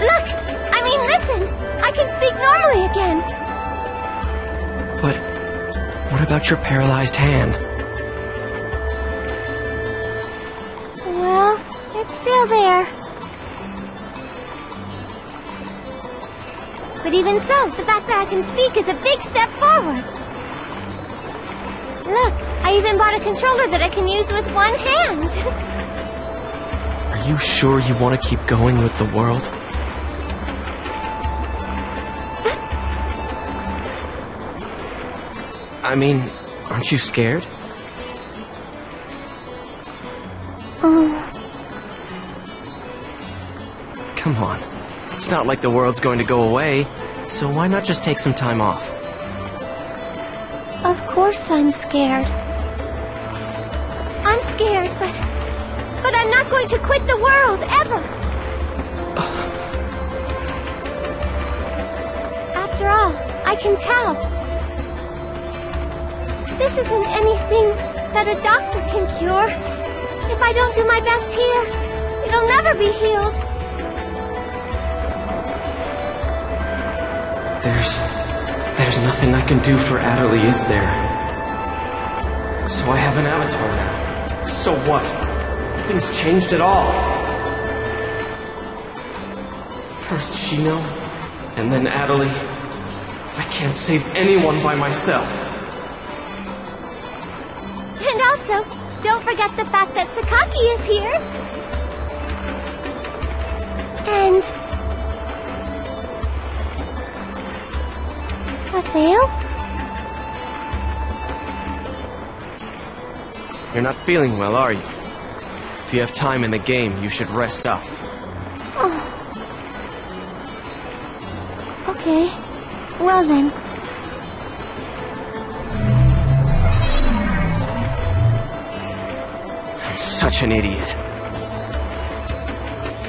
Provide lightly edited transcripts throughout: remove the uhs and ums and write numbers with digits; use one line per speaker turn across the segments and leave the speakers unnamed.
Look! I mean, listen! I can speak normally again!
But what about your paralyzed hand?
Well, it's still there. But even so, the fact that I can speak is a big step forward. Look, I even bought a controller that I can use with one hand.
Are you sure you want to keep going with the world? I mean, aren't you scared? Come on. It's not like the world's going to go away, so why not just take some time off?
Of course I'm scared. I'm scared, but I'm not going to quit the world, ever! After all, I can tell. This isn't anything that a doctor can cure. If I don't do my best here, it'll never be healed.
There's nothing I can do for Adderley, is there? So I have an avatar now. So what? Nothing's changed at all. First Shino, and then Adderley. I can't save anyone by myself.
And also, don't forget the fact that Sakaki is here. And Haseo?
You're not feeling well, are you? If you have time in the game, you should rest up.
Oh. Okay. Well then.
I'm such an idiot.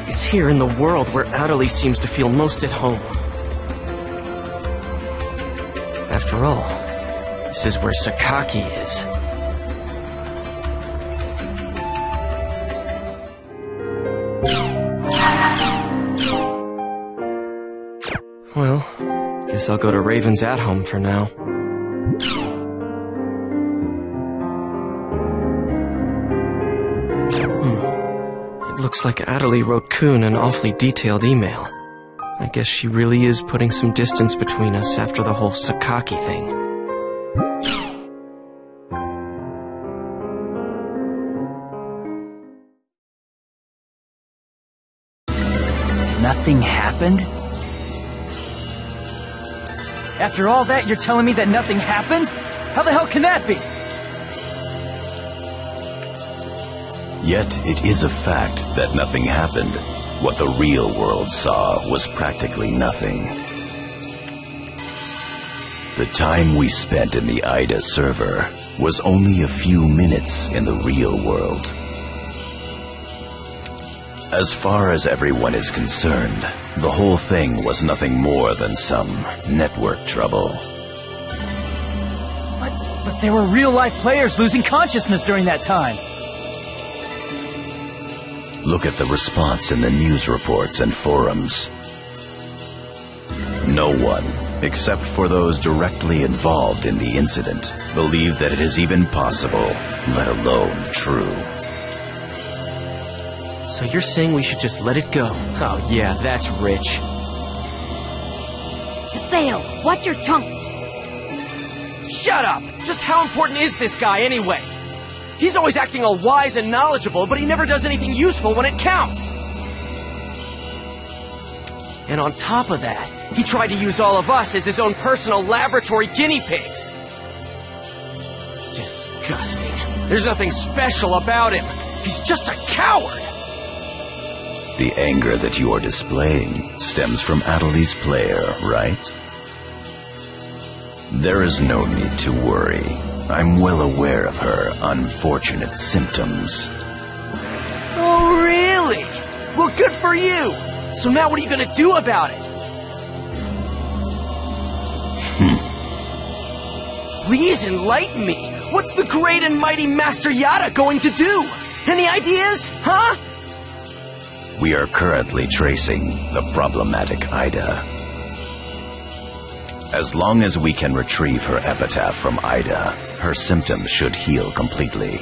It's here in the world where Adderley seems to feel most at home. After all, this is where Sakaki is. Well, guess I'll go to Raven's at-home for now. It looks like Adderley wrote Kun an awfully detailed email. I guess she really is putting some distance between us after the whole Sakaki thing.
Nothing happened? After all that, you're telling me that nothing happened? How the hell can that be?
Yet it is a fact that nothing happened. What the real world saw was practically nothing. The time we spent in the AIDA server was only a few minutes in the real world. As far as everyone is concerned, the whole thing was nothing more than some network trouble.
But there were real-life players losing consciousness during that time.
Look at the response in the news reports and forums. No one, except for those directly involved in the incident, believe that it is even possible, let alone true.
So you're saying we should just let it go? Oh yeah, that's rich.
Haseo, watch your tongue!
Shut up! Just how important is this guy anyway? He's always acting all wise and knowledgeable, but he never does anything useful when it counts. And on top of that, he tried to use all of us as his own personal laboratory guinea pigs. Disgusting. There's nothing special about him. He's just a coward!
The anger that you are displaying stems from Adderley's player, right? There is no need to worry. I'm well aware of her unfortunate symptoms.
Oh, really? Well, good for you! So now what are you gonna do about it? Please enlighten me! What's the great and mighty Master Yada going to do? Any ideas? Huh?
We are currently tracing the problematic AIDA. As long as we can retrieve her epitaph from AIDA, her symptoms should heal completely.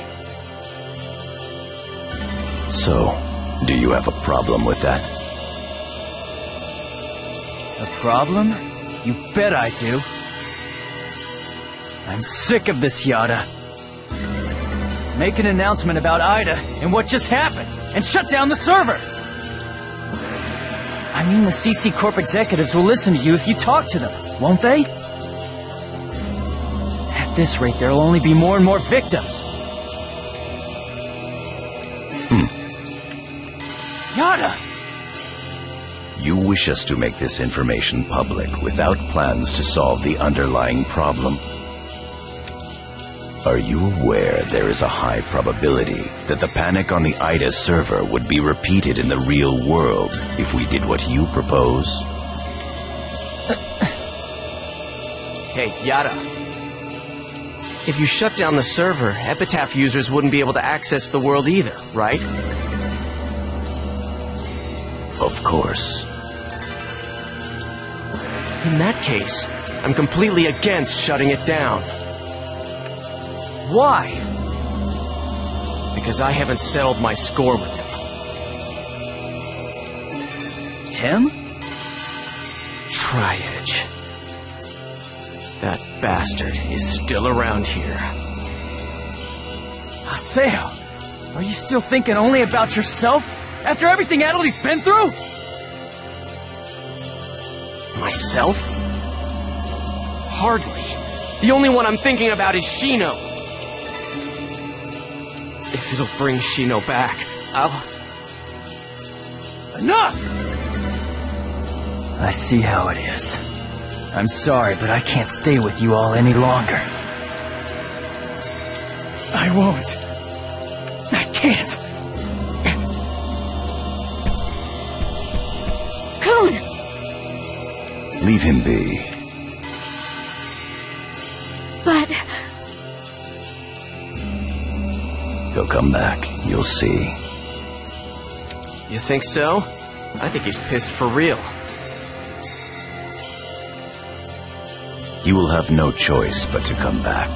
So, do you have a problem with that?
A problem? You bet I do. I'm sick of this, Yada. Make an announcement about AIDA and what just happened, and shut down the server! I mean, the CC Corp executives will listen to you if you talk to them, won't they? At this rate, there'll only be more and more victims. Yada!
You wish us to make this information public without plans to solve the underlying problem? Are you aware there is a high probability that the panic on the AIDA server would be repeated in the real world if we did what you propose?
Hey, Yada. If you shut down the server, Epitaph users wouldn't be able to access the world either, right?
Of course.
In that case, I'm completely against shutting it down.
Why?
Because I haven't settled my score with him.
Him?
Tri-Edge. That bastard is still around here.
Haseo, are you still thinking only about yourself? After everything Adeli's been through?
Myself? Hardly. The only one I'm thinking about is Shino. If it'll bring Shino back, I'll...
Enough! I see how it is. I'm sorry, but I can't stay with you all any longer. I won't. I can't.
Kun!
Leave him be.
But...
He'll come back, you'll see.
You think so? I think he's pissed for real.
He will have no choice but to come back.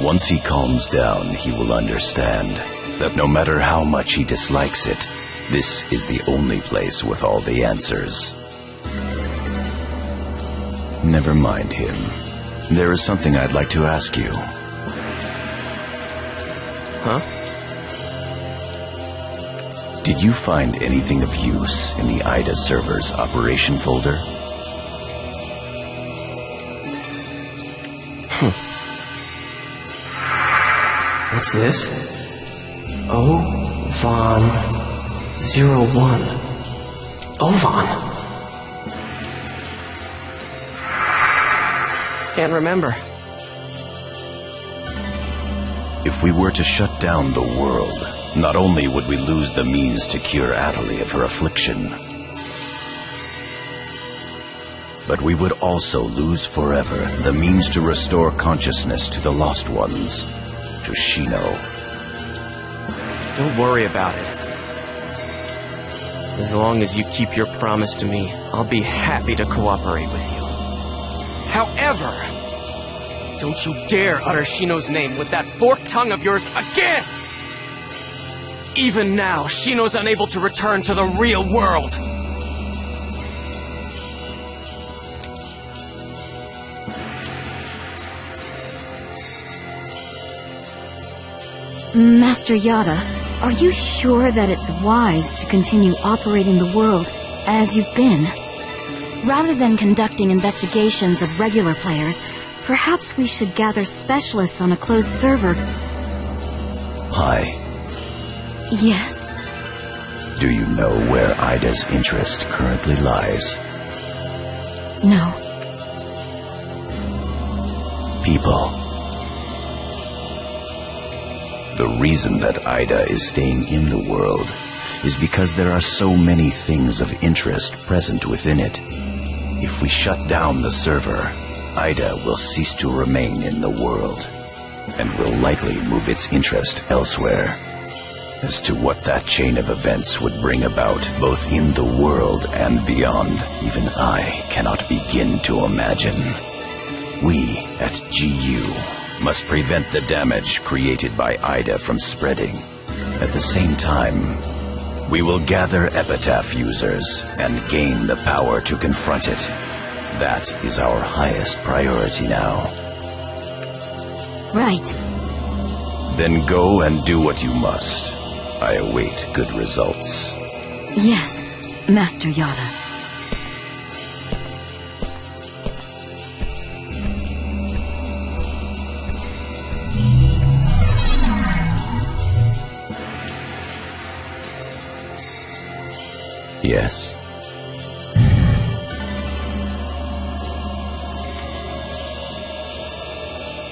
Once he calms down, he will understand that no matter how much he dislikes it, this is the only place with all the answers. Never mind him. There is something I'd like to ask you.
Huh?
Did you find anything of use in the AIDA server's operation folder?
What's this? O-Von-01. Ovan? Can't remember.
If we were to shut down the world, not only would we lose the means to cure Adeli of her affliction, but we would also lose forever the means to restore consciousness to the lost ones, to Shino.
Don't worry about it. As long as you keep your promise to me, I'll be happy to cooperate with you. However, don't you dare utter Shino's name with that forked tongue of yours again! Even now, Shino's unable to return to the real world.
Master Yada, are you sure that it's wise to continue operating the world as you've been? Rather than conducting investigations of regular players, perhaps we should gather specialists on a closed server.
Hi.
Yes?
Do you know where AIDA's interest currently lies?
No.
People. The reason that AIDA is staying in the world is because there are so many things of interest present within it. If we shut down the server, AIDA will cease to remain in the world, and will likely move its interest elsewhere. As to what that chain of events would bring about, both in the world and beyond, even I cannot begin to imagine. We at GU must prevent the damage created by AIDA from spreading. At the same time, we will gather Epitaph users and gain the power to confront it. That is our highest priority now.
Right.
Then go and do what you must. I await good results.
Yes, Master Yada.
Yes.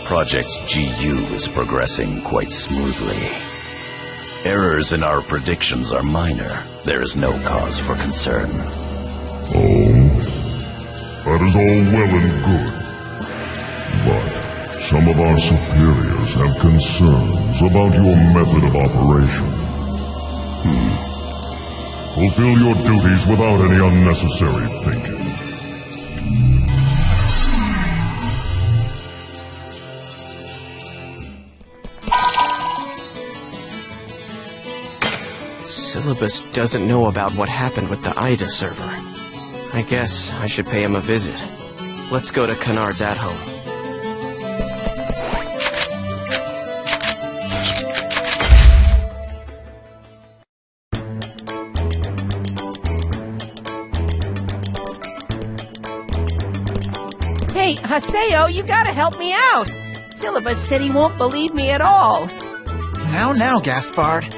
Project GU is progressing quite smoothly. Errors in our predictions are minor. There is no cause for concern.
Oh, that is all well and good. But some of our superiors have concerns about your method of operation. Fulfill your duties without any unnecessary thinking.
Syllabus doesn't know about what happened with the AIDA server. I guess I should pay him a visit. Let's go to Kennard's at-home.
Hey, Haseo, you gotta help me out! Syllabus said he won't believe me at all.
Now, Gaspard.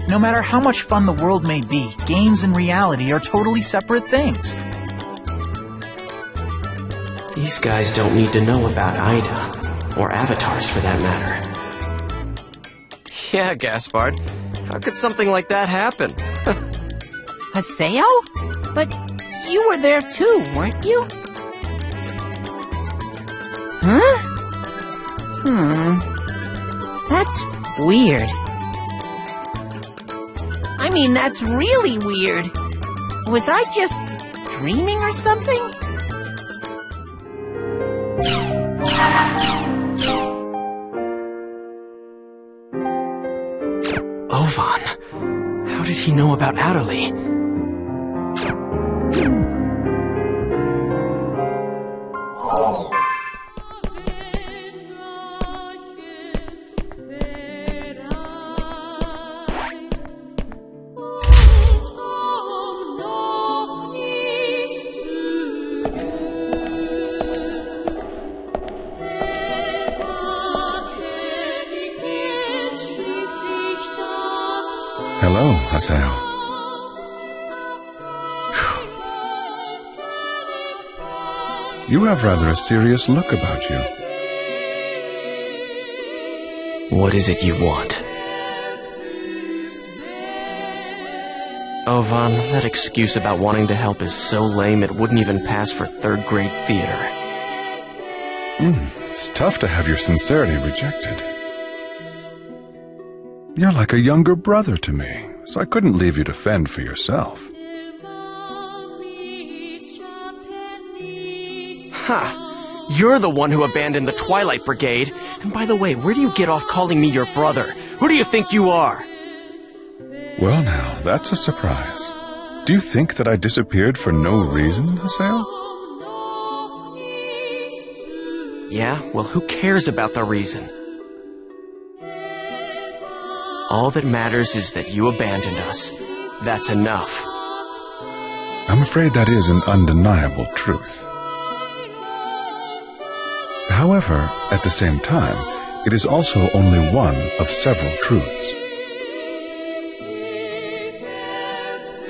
No matter how much fun the world may be, games and reality are totally separate things.
These guys don't need to know about AIDA, or avatars for that matter. Yeah, Gaspard. How could something like that happen?
Haseo? But you were there too, weren't you? Huh? That's weird. I mean, that's really weird. Was I just dreaming or something?
Ovan. How did he know about Adderley?
Hello, Haseo. You have rather a serious look about you.
What is it you want? Ovan, that excuse about wanting to help is so lame it wouldn't even pass for third-grade theater.
It's tough to have your sincerity rejected. You're like a younger brother to me, so I couldn't leave you to fend for yourself.
Ha! You're the one who abandoned the Twilight Brigade. And by the way, where do you get off calling me your brother? Who do you think you are?
Well now, that's a surprise. Do you think that I disappeared for no reason, Haseo?
Yeah, well, who cares about the reason? All that matters is that you abandoned us. That's enough.
I'm afraid that is an undeniable truth. However, at the same time, it is also only one of several truths.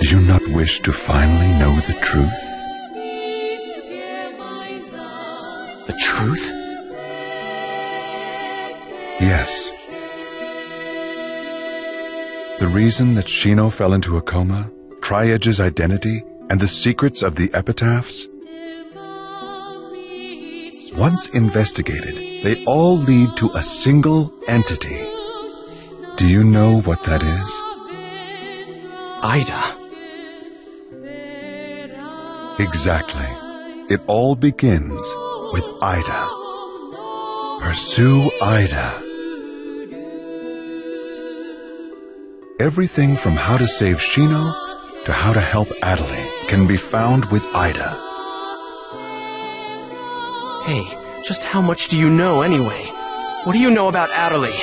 Do you not wish to finally know the truth?
The truth?
Yes. The reason that Shino fell into a coma, Tri-Edge's identity, and the secrets of the epitaphs? Once investigated, they all lead to a single entity. Do you know what that is?
AIDA.
Exactly. It all begins with AIDA. Pursue AIDA. Everything from how to save Shino to how to help Adley can be found with AIDA.
Hey, just how much do you know anyway? What do you know about Adley?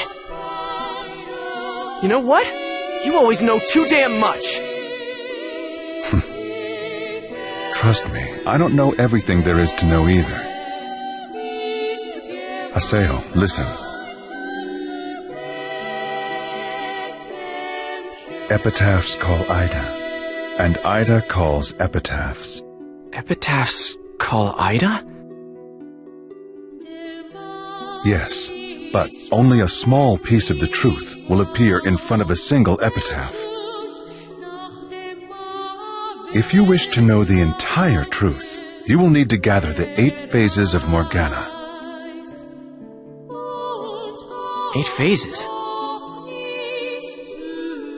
You know what? You always know too damn much!
Trust me, I don't know everything there is to know either. Aseo, listen. Epitaphs call AIDA, and AIDA calls epitaphs.
Epitaphs call AIDA?
Yes, but only a small piece of the truth will appear in front of a single epitaph. If you wish to know the entire truth, you will need to gather the 8 phases of Morgana.
8 phases?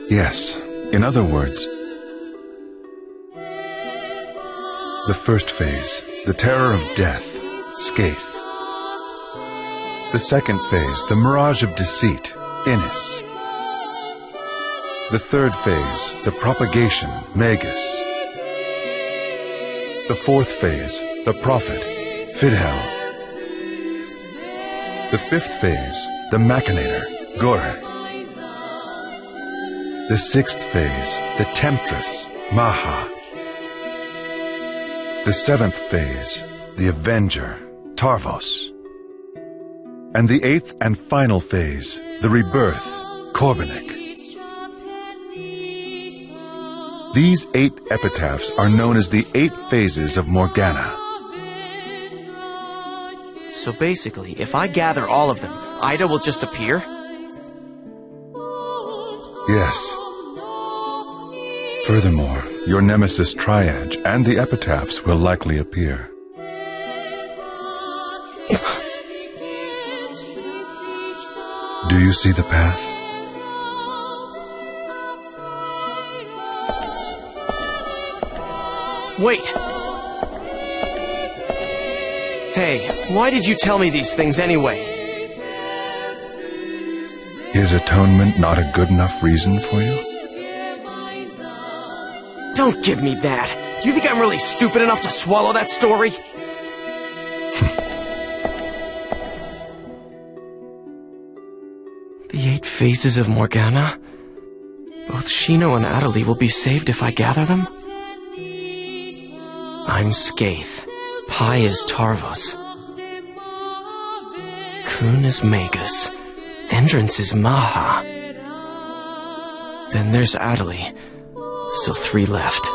Yes, in other words, the first phase, the terror of death, Skaith. The second phase, the mirage of deceit, Innis. The third phase, the propagation, Magus. The fourth phase, the prophet, Fidhel. The fifth phase, the machinator, Gore. The sixth phase, the temptress, Maha. The seventh phase, the avenger, Tarvos. And the 8th and final phase, the rebirth, Korbanik. These 8 epitaphs are known as the 8 phases of Morgana.
So basically, if I gather all of them, AIDA will just appear?
Yes. Furthermore, your nemesis Triad and the epitaphs will likely appear. Do you see the path?
Wait! Hey, why did you tell me these things anyway?
Is atonement not a good enough reason for you?
Don't give me that! Do you think I'm really stupid enough to swallow that story? The 8 phases of Morgana? Both Shino and Adley will be saved if I gather them? I'm Skaith. Pi is Tarvos. Kun is Magus. Endrance is Maha. Then there's Adley. So 3 left.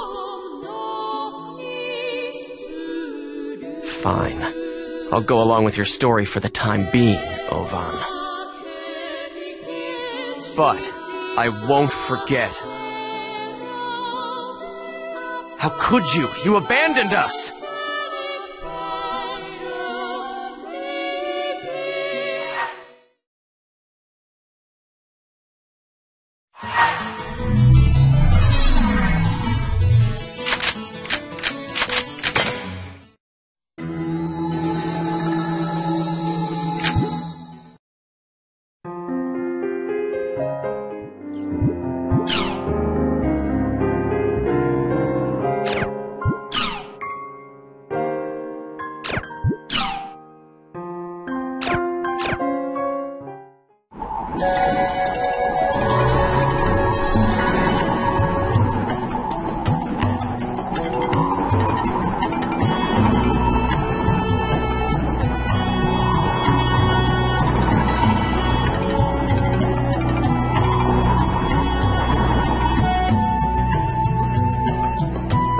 Fine. I'll go along with your story for the time being, Ovan. But I won't forget. How could you? You abandoned us!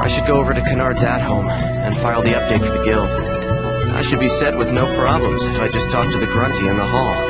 I should go over to Kennard's at-home and file the update for the guild. I should be set with no problems if I just talk to the grunty in the hall.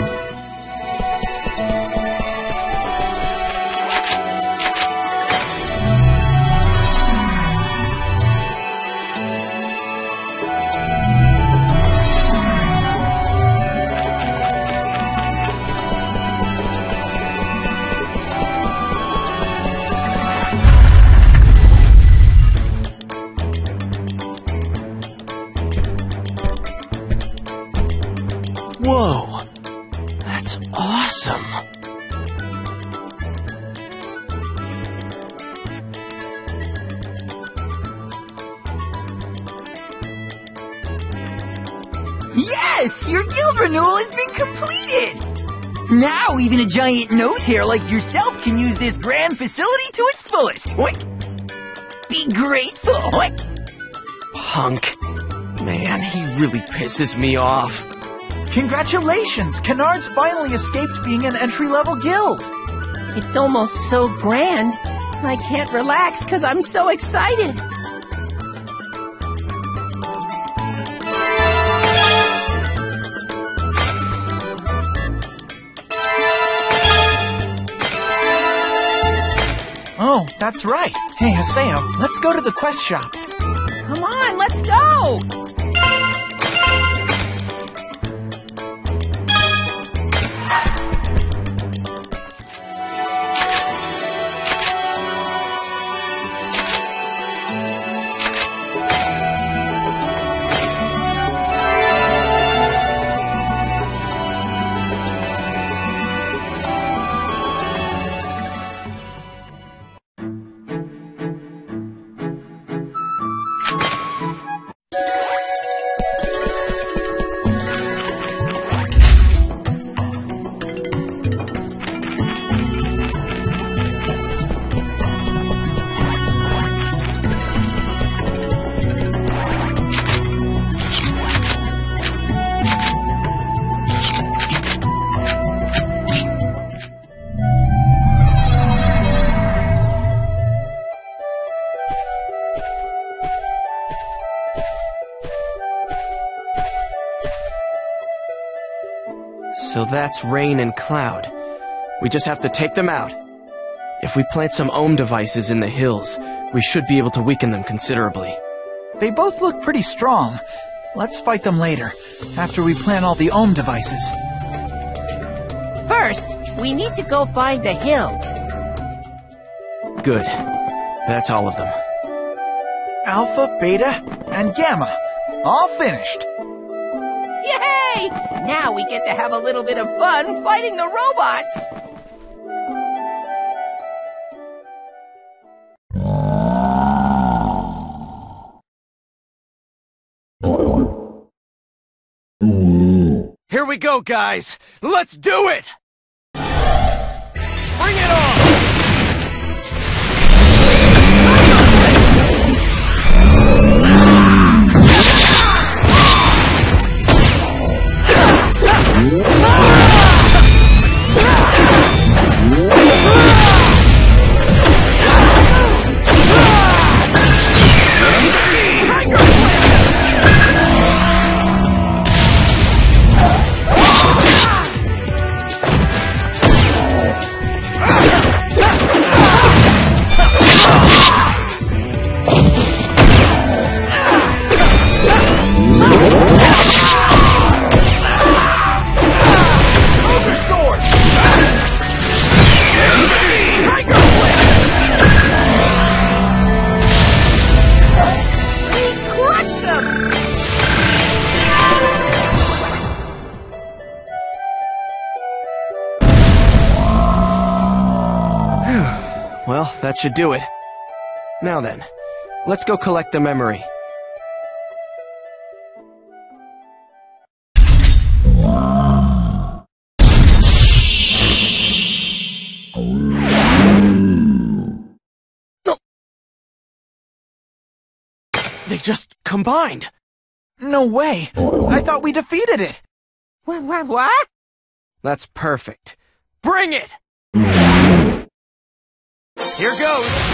Yes! Your guild renewal has been completed! Now even a giant nose hair like yourself can use this grand facility to its fullest. Oink. Be grateful. Oink.
Punk. Man, he really pisses me off.
Congratulations! Canard's finally escaped being an entry-level guild.
It's almost so grand, I can't relax because I'm so excited.
Oh, that's right. Hey, Haseo, let's go to the quest shop.
Come on, let's go!
So that's Rain and Cloud. We just have to take them out. If we plant some ohm devices in the hills, we should be able to weaken them considerably.
They both look pretty strong. Let's fight them later, after we plant all the ohm devices.
First, we need to go find the hills.
Good. That's all of them.
Alpha, Beta, and Gamma. All finished.
Yay! Now we get to have a little bit of fun fighting the robots!
Here we go, guys! Let's do it! Bring it on! Well, that should do it. Now then, let's go collect the memory. No! They just combined!
No way! I thought we defeated it!
What?
That's perfect. Bring it! Here goes!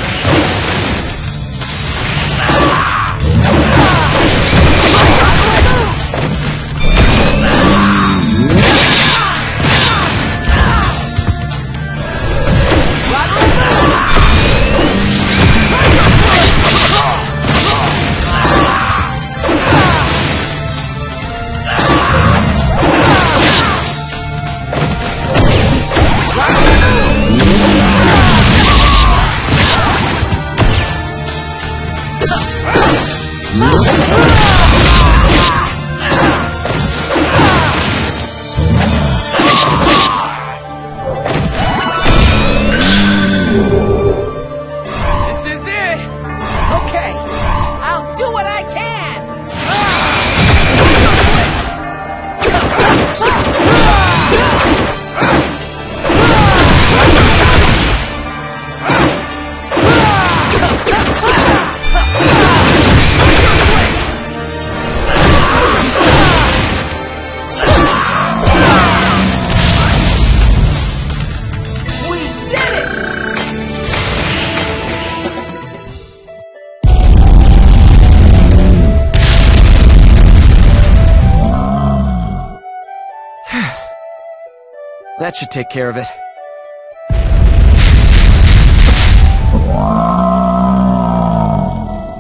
That should take care of it.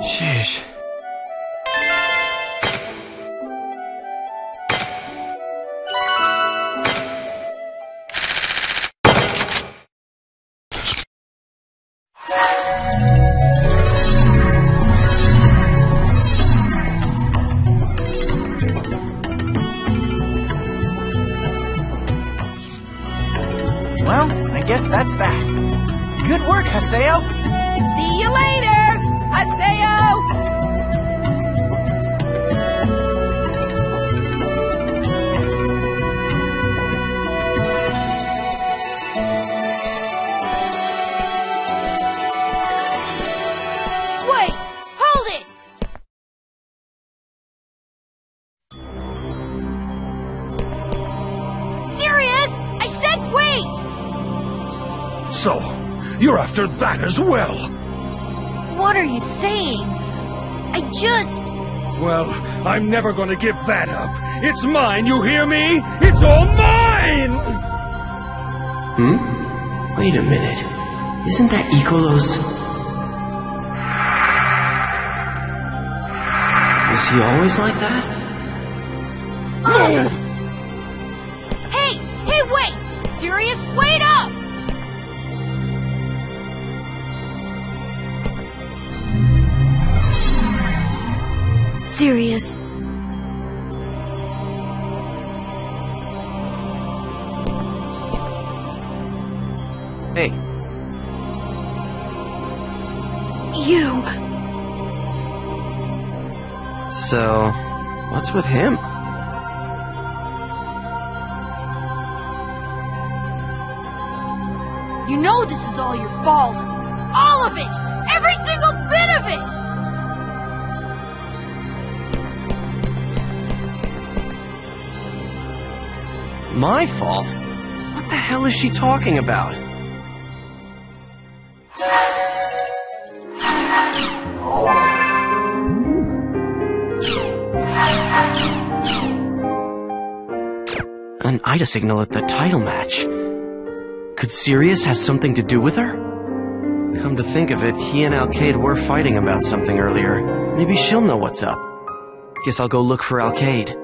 Sheesh.
Well, I guess that's that. Good work, Haseo.
See you later, Haseo!
Wait! Hold it! Sirius! I said wait!
So, you're after that as well?
What are you saying? I just...
Well, I'm never gonna give that up. It's mine, you hear me? It's all mine!
Wait a minute. Isn't that Icolo's? Was he always like that?
Hey! Hey, wait! Sirius, wait up!
Sirius.
Hey,
You.
so what's with him?
You know this is all your fault! All of it! Every single bit of it!
My fault? What the hell is she talking about? An AIDA signal at the title match. Could Sirius have something to do with her? Come to think of it, he and Alkaid were fighting about something earlier. Maybe she'll know what's up. Guess I'll go look for Alkaid.